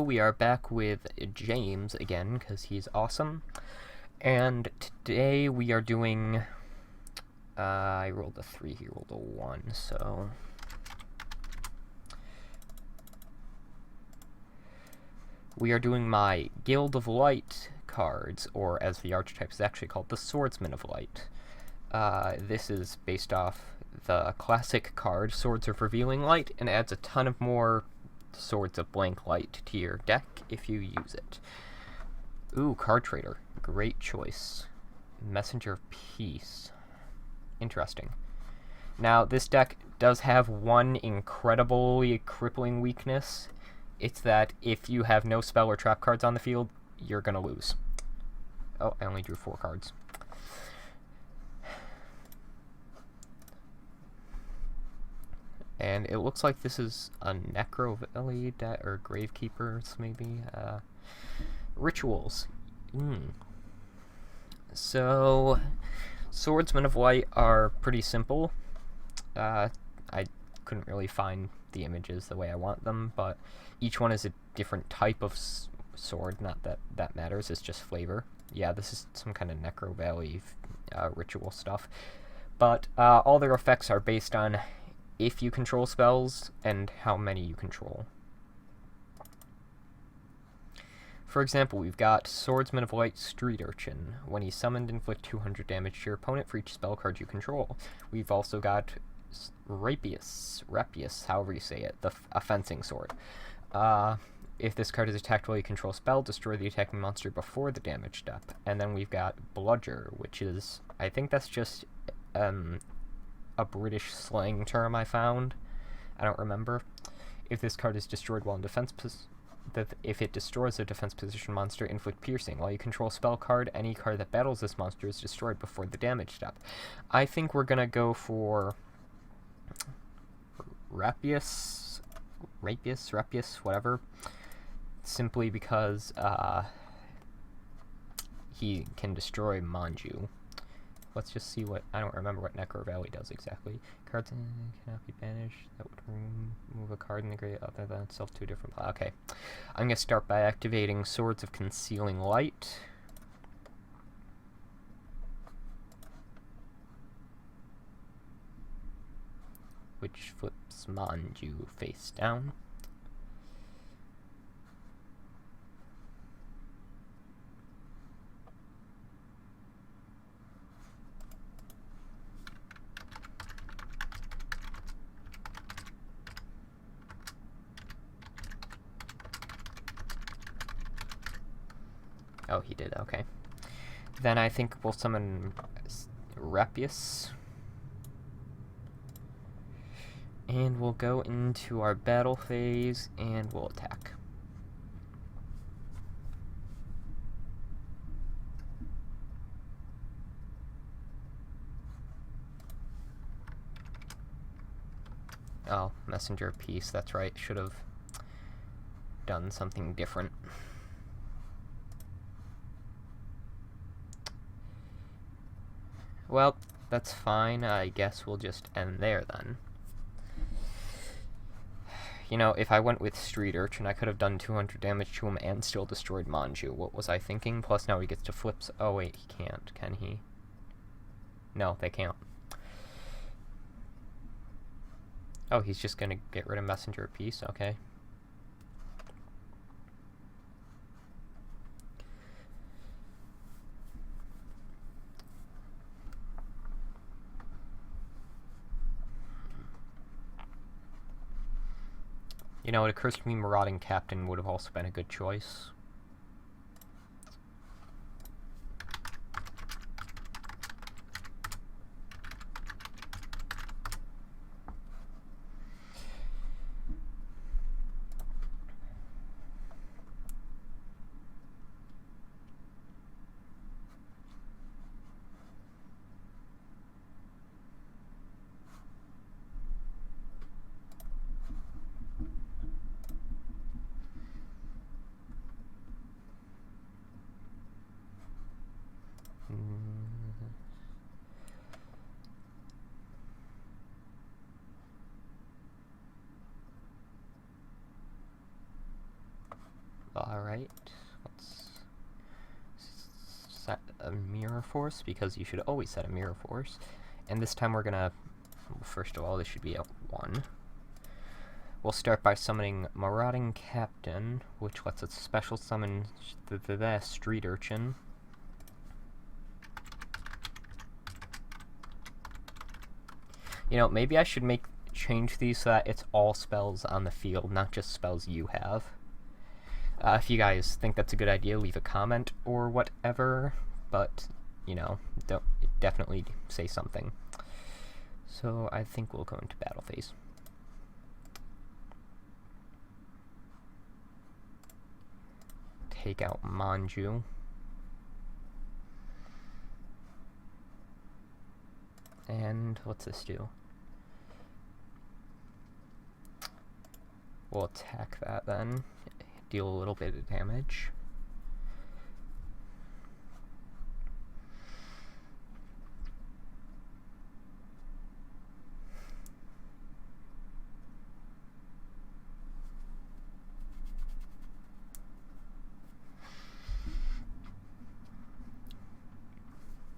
we are back with James again, because he's awesome. And today we are doing... I rolled a 3, he rolled a 1, so... We are doing my Guild of Light cards, or as the archetype is actually called, the Swordsman of Light. This is based off the classic card, Swords of Revealing Light, and adds a ton of more Swords of Blank Light to your deck if you use it. Ooh, Card Trader. Great choice. Messenger of Peace. Interesting. Now, this deck does have one incredibly crippling weakness. It's that if you have no spell or trap cards on the field, you're gonna lose. Oh, I only drew 4 cards. And it looks like this is a Necro Valley or Gravekeepers, maybe. Rituals. So, Swordsmen of Light are pretty simple. I couldn't really find the images the way I want them, but each one is a different type of sword. Not that that matters, it's just flavor. Yeah, this is some kind of Necro Valley ritual stuff. But all their effects are based on if you control spells and how many you control. For example, we've got Swordsman of Light Street Urchin. When he's summoned, inflict 200 damage to your opponent for each spell card you control. We've also got Rapius, however you say it, a fencing sword. If this card is attacked while you control a spell, destroy the attacking monster before the damage step. And then we've got Bludger, which is, I think that's just a British slang term I found. I don't remember. If this card is destroyed while in defense if it destroys a defense position monster, inflict piercing. While you control a spell card, any card that battles this monster is destroyed before the damage step. I think we're gonna go for Rapius, whatever. Simply because he can destroy Manju. Let's just see what... I don't remember what Necro Valley does exactly. Cards cannot be banished. That would remove a card in the grave other than itself to a different... Okay. I'm going to start by activating Swords of Concealing Light. Which flips Manju face down. Oh, he did, okay. Then I think we'll summon Rapius. And we'll go into our battle phase, and we'll attack. Oh, Messenger of Peace, that's right. Should have done something different. Well, that's fine. I guess we'll just end there then. You know, if I went with Street Urchin, I could have done 200 damage to him and still destroyed Manju. What was I thinking? Plus now he gets to flip... Oh wait, he can't, can he? No, they can't. Oh, he's just gonna get rid of Messenger of Peace? Okay. You know, it occurs to me Marauding Captain would have also been a good choice. Alright, let's set a mirror force, because you should always set a mirror force. And this time we're gonna, well, first of all, this should be at 1. We'll start by summoning Marauding Captain, which lets us special summon the Street Urchin. You know, maybe I should change these so that it's all spells on the field, not just spells you have. If you guys think that's a good idea, leave a comment or whatever, but, you know, definitely say something. So I think we'll go into battle phase. Take out Manju. And what's this do? We'll attack that then. Deal a little bit of damage.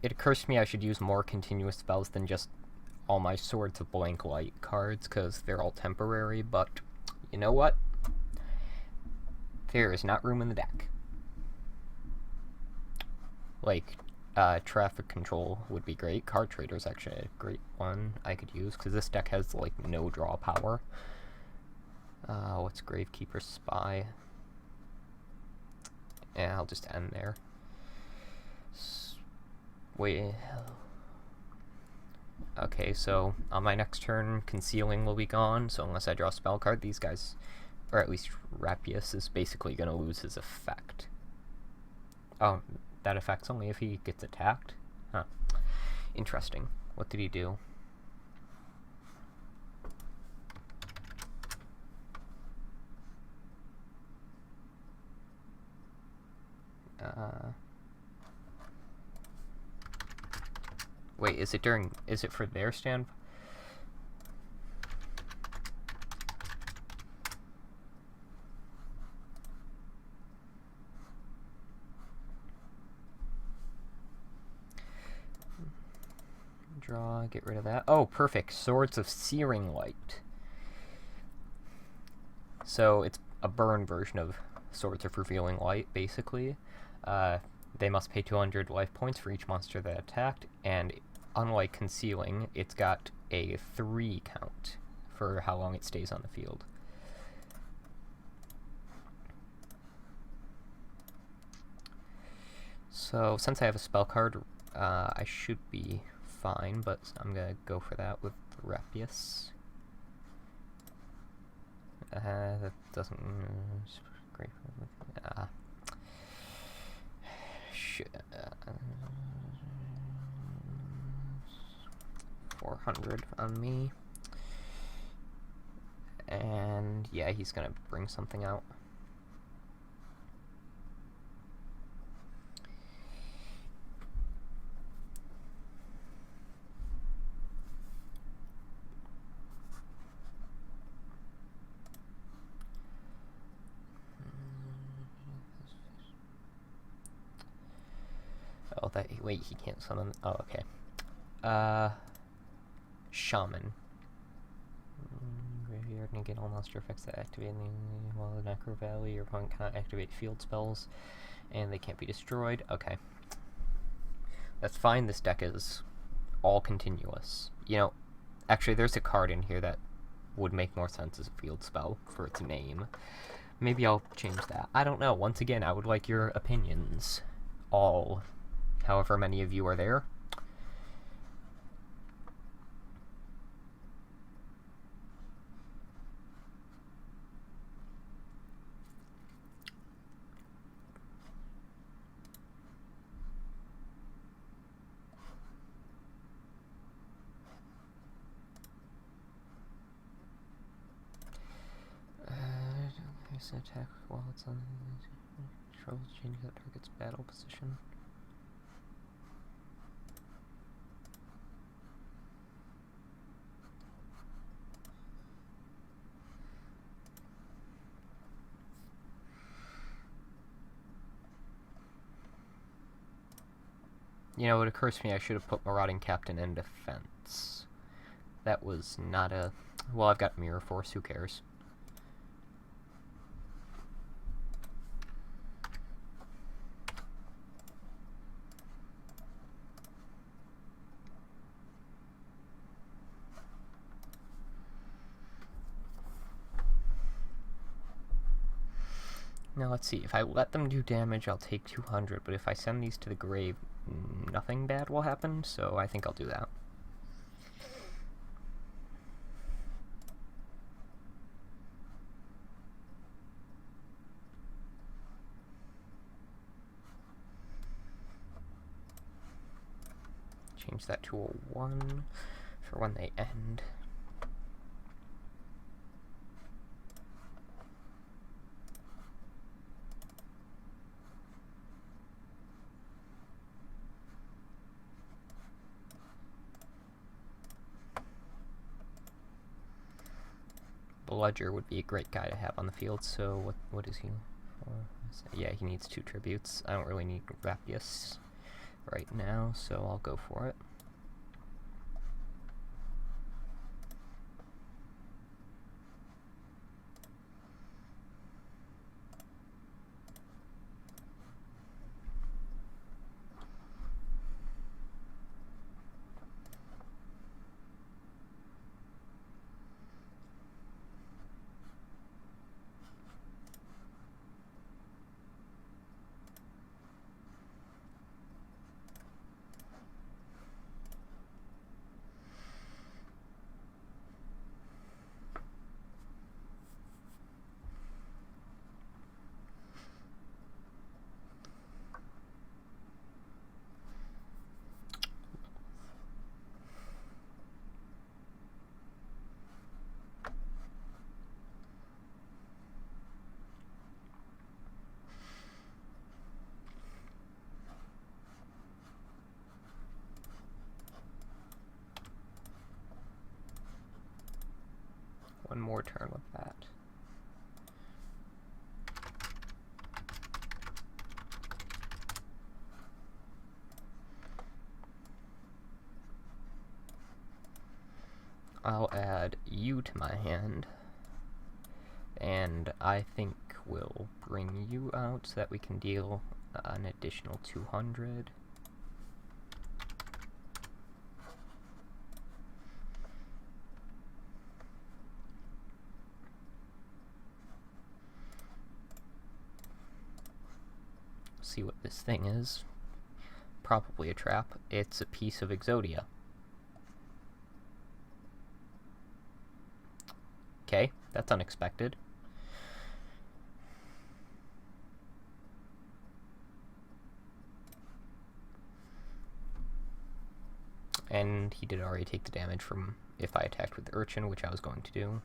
It occurs to me I should use more continuous spells than just all my Swords of Blank Light cards, because they're all temporary, but you know what? There is not room in the deck. Like, Traffic Control would be great. Card Trader is actually a great one I could use, because this deck has, like, no draw power. What's Gravekeeper's Spy? Yeah, I'll just end there. Wait. Okay, so on my next turn, Concealing will be gone, so unless I draw a spell card, these guys, or at least Rapius, is basically going to lose his effect. Oh, that affects only if he gets attacked? Huh. Interesting. What did he do? Wait, is it for their stand? Draw, get rid of that. Oh, perfect. Swords of Searing Light. So it's a burn version of Swords of Revealing Light, basically. They must pay 200 life points for each monster that attacked, and unlike Concealing, it's got a 3 count for how long it stays on the field. So, since I have a spell card, I should be fine, but I'm gonna go for that with Rapius. That doesn't... great. 400 on me. And yeah, he's gonna bring something out. Oh, wait, he can't summon. Oh, okay. Shaman. Graveyard, negate all monster effects that activate while the Necro Valley. Your opponent cannot activate field spells, and they can't be destroyed. Okay. That's fine. This deck is all continuous. You know, actually, there's a card in here that would make more sense as a field spell for its name. Maybe I'll change that. I don't know. Once again, I would like your opinions. All. However many of you are there. Attack while it's on control, change that target's battle position. You know, it occurs to me I should have put Marauding Captain in defense. That was not a... Well, I've got Mirror Force, who cares? Now, let's see. If I let them do damage, I'll take 200, but if I send these to the grave, nothing bad will happen, so I think I'll do that. Change that to a 1 for when they end. Bludger would be a great guy to have on the field, so what is he for? Yeah, he needs 2 tributes. I don't really need Rapius right now, so I'll go for it. One more turn with that. I'll add you to my hand, and I think we'll bring you out so that we can deal an additional 200. See what this thing is. Probably a trap. It's a piece of Exodia. Okay, that's unexpected. And he did already take the damage from if I attacked with the Urchin, which I was going to do.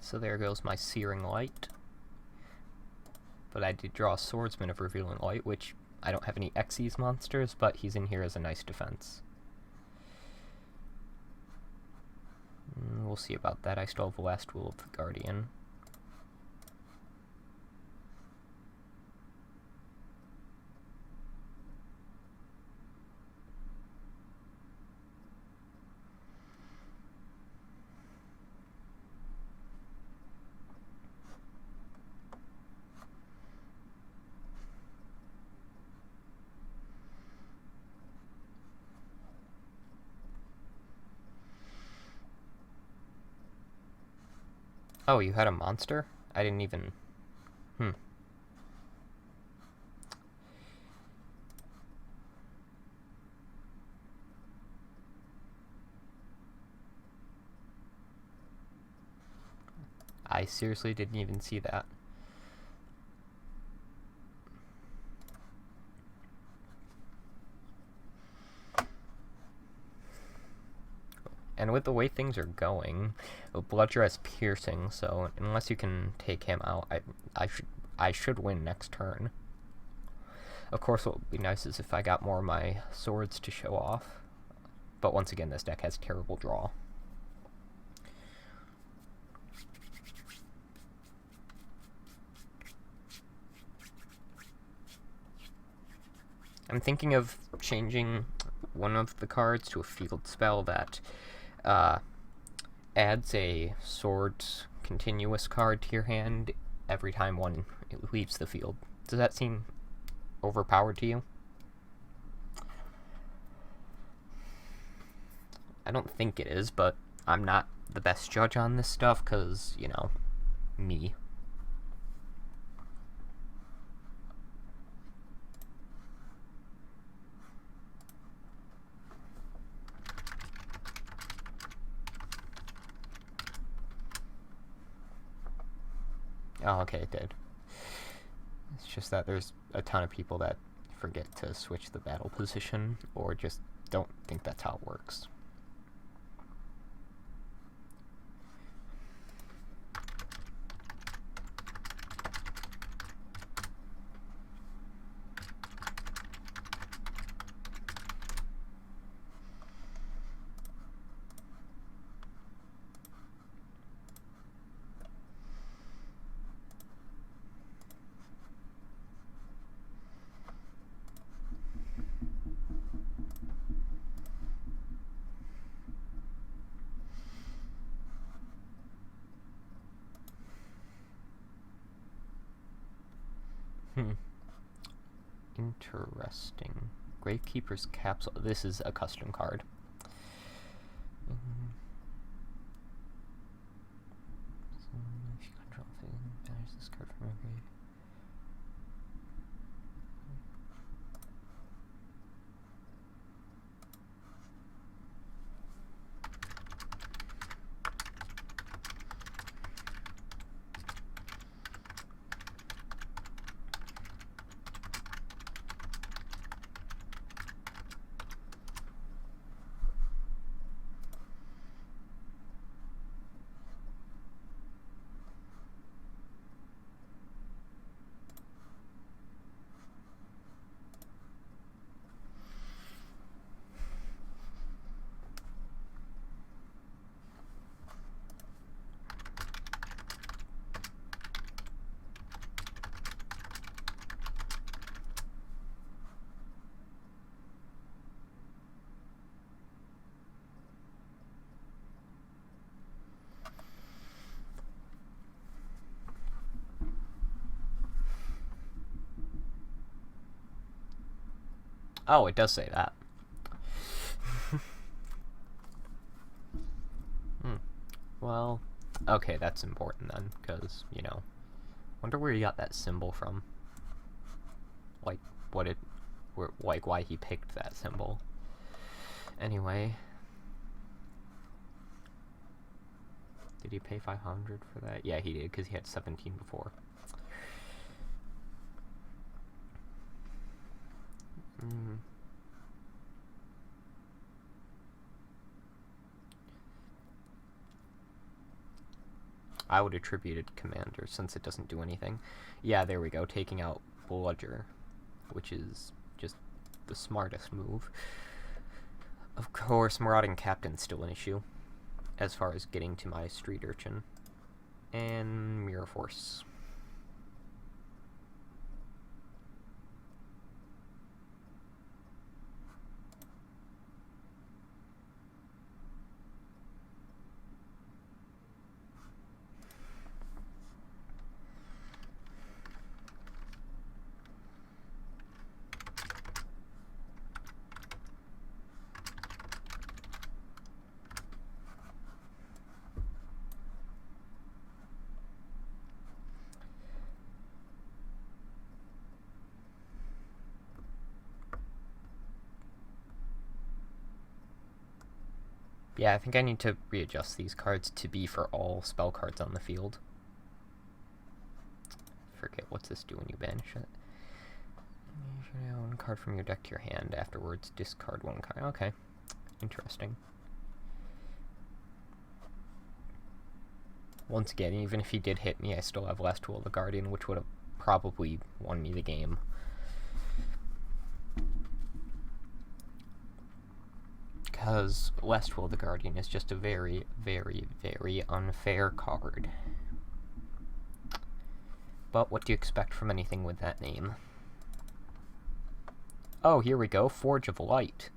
So there goes my Searing Light. But I did draw a Swordsman of Revealing Light, which I don't have any Xyz monsters, but he's in here as a nice defense. We'll see about that. I still have the last Duel of the Guardian. Oh, you had a monster? I didn't even... I seriously didn't even see that. And with the way things are going, Bludger has piercing, so unless you can take him out, I should win next turn. Of course, what would be nice is if I got more of my swords to show off. But once again, this deck has terrible draw. I'm thinking of changing one of the cards to a field spell that adds a swords continuous card to your hand every time one leaves the field. Does that seem overpowered to you? I don't think it is, but I'm not the best judge on this stuff because, you know, me. Oh, okay, it did. It's just that there's a ton of people that forget to switch the battle position or just don't think that's how it works. Interesting. Gravekeeper's Capsule. This is a custom card. So if you control thing, banish this card from your grave. Oh, it does say that. Well, okay, that's important then, because, you know, wonder where he got that symbol from. Like, why he picked that symbol. Anyway. Did he pay 500 for that? Yeah, he did, because he had 17 before. I would attribute it Commander, since it doesn't do anything. Yeah, there we go, taking out Bludger, which is just the smartest move. Of course, Marauding Captain's still an issue, as far as getting to my Street Urchin. And Mirror Force. Yeah, I think I need to readjust these cards to be for all spell cards on the field. forget what's this do when you banish it. One card from your deck to your hand. Afterwards, discard one card. Okay, interesting. Once again, even if he did hit me, I still have Last Duel of the Guardian, which would have probably won me the game. Because Last Duel of the Guardian is just a very, very, very unfair card. But what do you expect from anything with that name? Oh, here we go, Forge of Light.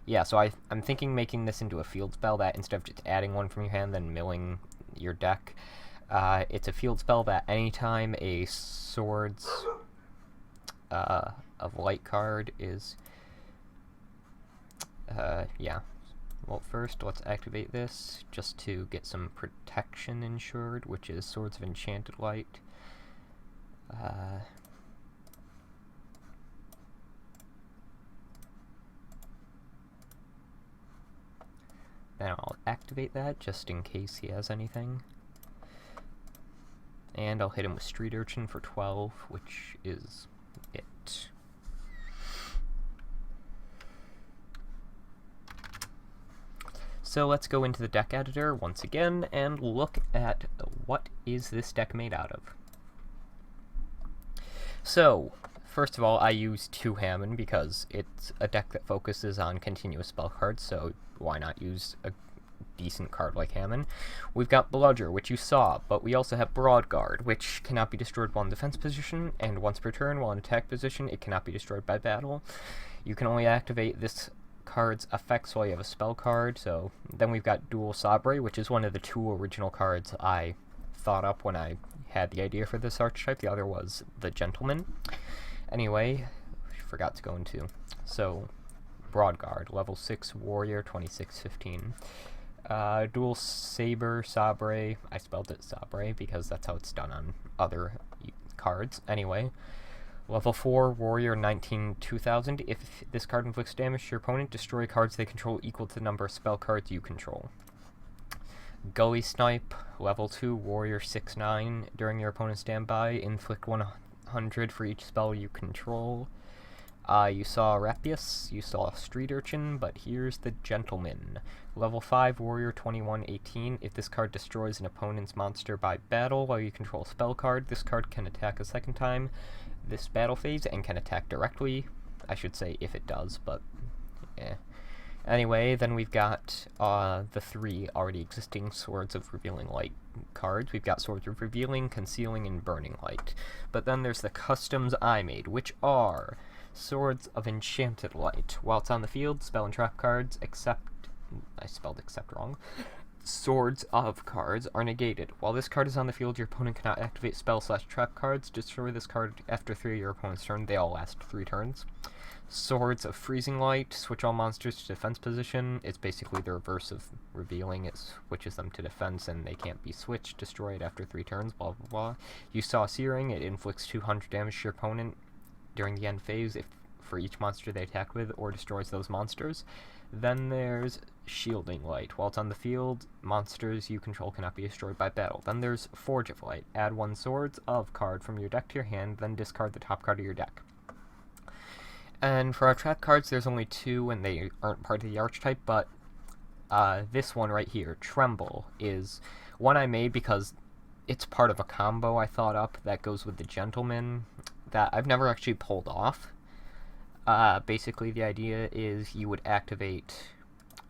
Yeah, so I'm thinking making this into a field spell that instead of just adding one from your hand, then milling your deck, it's a field spell that anytime a Swords of Light card is... yeah. Well, first, let's activate this, just to get some protection ensured, which is Swords of Enchanted Light. Then I'll activate that, just in case he has anything. And I'll hit him with Street Urchin for 12, which is it. So let's go into the deck editor once again and look at what is this deck made out of. So, first of all, I use 2 Hammond because it's a deck that focuses on continuous spell cards, so why not use a decent card like Hammond? We've got Bludger, which you saw, but we also have Broadguard, which cannot be destroyed while in defense position, and once per turn, while in attack position, it cannot be destroyed by battle. You can only activate this card's effects while you have a spell card, so then we've got Duel Sabre, which is one of the 2 original cards I thought up when I had the idea for this archetype. The other was the Gentleman. Anyway, forgot to go into. So, Broadguard, level 6 warrior, 2615. Duel Sabre, I spelled it Sabre because that's how it's done on other cards. Anyway, level 4 warrior, 2000. If this card inflicts damage to your opponent, destroy cards they control equal to the number of spell cards you control. Gully Snipe, level 2, warrior 6/9. During your opponent's standby, inflict 100 for each spell you control. You saw Rapius, you saw Street Urchin, but here's the Gentleman. Level 5, warrior 2118. If this card destroys an opponent's monster by battle while you control a spell card, this card can attack a second time this battle phase and can attack directly. I should say if it does, but eh. Anyway, then we've got the 3 already existing Swords of Revealing Light cards. We've got Swords of Revealing, Concealing, and Burning Light. But then there's the customs I made, which are Swords of Enchanted Light. While it's on the field, spell and trap cards, except... I spelled except wrong. Swords of cards are negated. While this card is on the field, your opponent cannot activate spell/trap cards. Destroy this card after 3 of your opponent's turn. They all last 3 turns. Swords of Freezing Light, switch all monsters to defense position. It's basically the reverse of Revealing. It switches them to defense and they can't be switched. Destroyed after 3 turns, blah blah blah. You saw Searing, it inflicts 200 damage to your opponent during the end phase for each monster they attack with, or destroys those monsters. Then there's Shielding Light. While it's on the field, monsters you control cannot be destroyed by battle. Then there's Forge of Light. Add 1 Swords of card from your deck to your hand, then discard the top card of your deck. And for our trap cards, there's only 2, and they aren't part of the archetype, but this one right here, Tremble, is one I made because it's part of a combo I thought up that goes with the Gentleman that I've never actually pulled off. Basically, the idea is you would activate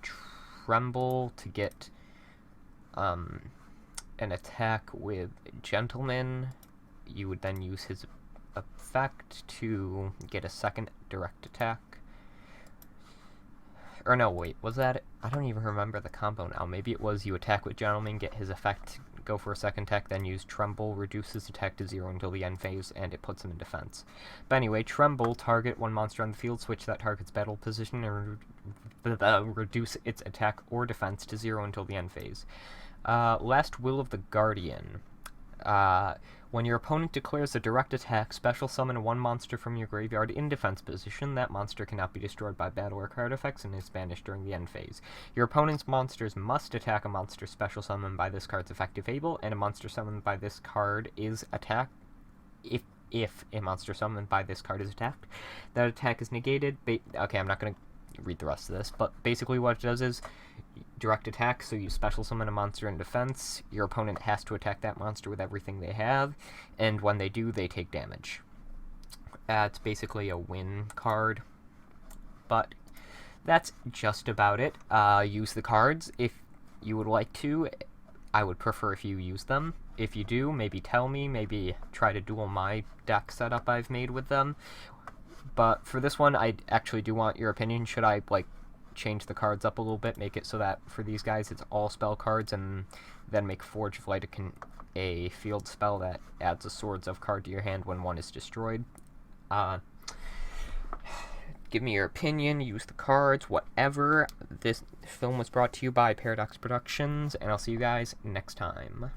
Tremble to get an attack with Gentleman. You would then use his effect to get a second direct attack. Or no, wait, was that it? I don't even remember the combo now. Maybe it was you attack with Gentleman, get his effect, go for a second attack, then use Tremble, reduce his attack to 0 until the end phase, and it puts him in defense. But anyway, Tremble, target 1 monster on the field, switch that target's battle position, and reduce its attack or defense to 0 until the end phase. Last Will of the Guardian. When your opponent declares a direct attack, special summon 1 monster from your graveyard in defense position. That monster cannot be destroyed by battle or card effects and is banished during the end phase. Your opponent's monsters must attack a monster special summoned by this card's effective able, and a monster summoned by this card is attacked if a monster summoned by this card is attacked, that attack is negated. Okay, I'm not going to read the rest of this, but basically what it does is direct attack, so you special summon a monster in defense, your opponent has to attack that monster with everything they have, and when they do, they take damage. It's basically a win card, but that's just about it. Use the cards if you would like to. I would prefer if you use them. If you do, maybe tell me, maybe try to duel my deck setup I've made with them. But for this one, I actually do want your opinion. Should I, like, change the cards up a little bit, make it so that for these guys it's all spell cards, and then make Forge of Light a field spell that adds a Swords of card to your hand when one is destroyed? Give me your opinion, use the cards, whatever. This film was brought to you by Paradox Productions, and I'll see you guys next time.